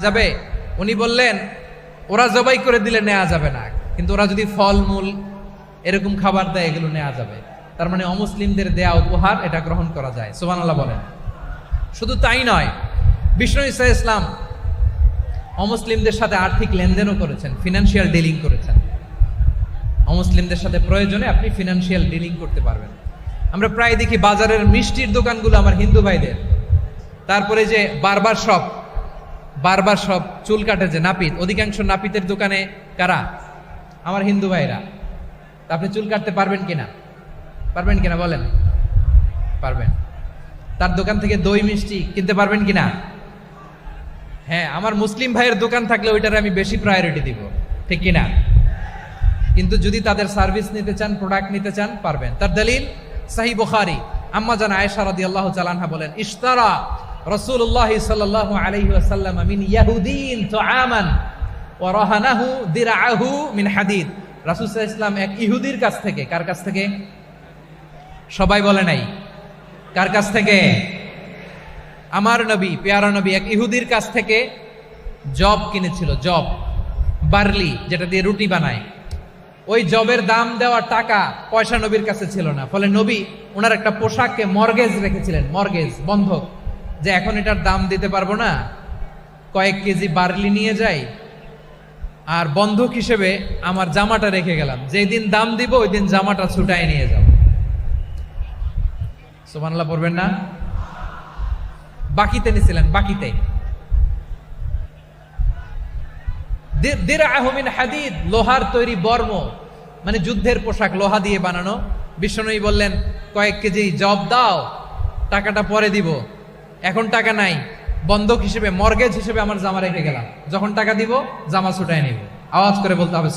যাবে। উনি বললেন ওরা জবাই করে দিলে নেওয়া যাবে না, কিন্তু ওরা যদি ফলমূল এরকম খাবার দেয় এগুলো নেওয়া যাবে। তার মানে অমুসলিমদের দেয়া উপহার এটা গ্রহণ করা যায়। সুবহানাল্লাহ বলেন। শুধু তাই নয়, বিষ্ণু ঈসা ইসলাম অমুসলিমদের সাথে আর্থিক লেনদেনও করেছেন, ফিনান্সিয়াল ডিলিং করেছেন। অমুসলিমদের সাথে প্রয়োজনে আপনি ফিনান্সিয়াল ডিলিং করতে পারবেন। আমরা প্রায় দেখি বাজারের মিষ্টির দোকানগুলো আমার হিন্দু ভাইদের, তারপরে যে বারবার সব চুল কাটে যে নাপিত, অধিকাংশ নাপিতের দোকানে কারা? আমার হিন্দু ভাইরা। তা আপনি চুল কাটতে পারবেন কিনা বলেন? পারবেন। তার দোকান থেকে দই মিষ্টি কিনতে পারবেন কিনা? হ্যাঁ, আমার মুসলিম ভাইয়ের দোকান থাকলে ওইটারে আমি বেশি প্রায়োরিটি দিব, ঠিক কিনা? কিন্তু যদি তাদের সার্ভিস নিতে চান, প্রোডাক্ট নিতে চান, পারবেন। তার দলিল সহিহ বুখারী, আম্মা জান আয়েশা রাদিয়াল্লাহু তাআলা আনহা বলেন, ইশতারা রাসূলুল্লাহ সাল্লাল্লাহু আলাইহি ওয়াসাল্লাম মিন ইয়াহুদিন তুআমান ওয়া রাহানাহু দিরআহু মিন হাদিদ। রাসূল সাল্লাল্লাহু আলাইহি ওয়াসাল্লাম এক ইহুদির কাছ থেকে, কার কাছ থেকে? সবাই বলে নাই কার কাছ থেকে? আমার নবী, পেয়ারা নবী এক ইহুদির কাছ থেকে জব কিনেছিল। জব, বার্লি, যেটা দিয়ে রুটি বানায়। ওই জবের দাম দেওয়া টাকা পয়সা নবীর কাছে ছিল না, ফলে নবী ওনার একটা পোশাককে মর্গেজ রেখেছিলেন, মর্গেজ, বন্ধক, যে এখন এটার দাম দিতে পারবো না, কয়েক কেজি বার্লি নিয়ে যাই আর বন্ধক হিসেবে আমার জামাটা রেখে গেলাম, যেদিন দাম দিব ওই দিন জামাটা ছুটাই নিয়ে যাব। সুবহানাল্লাহ পড়বেন না? বাকিতে নিছিলেন, বাকিতে। দিরআহু মিন হাদিদ, লোহার তৈরি বর্ম, মানে যুদ্ধের পোশাক, লোহা দিয়ে বানানো। বিষ্ণুনবী বললেন কয়েক কেজি জব দাও, টাকাটা পরে দিব, এখন টাকা নাই, বন্ধক হিসেবে, মর্গেজ হিসেবে আমার জামা রেখে গেলাম, যখন টাকা দিব জামা ছুটায় নিব। আওয়াজ করে বলতে হবে।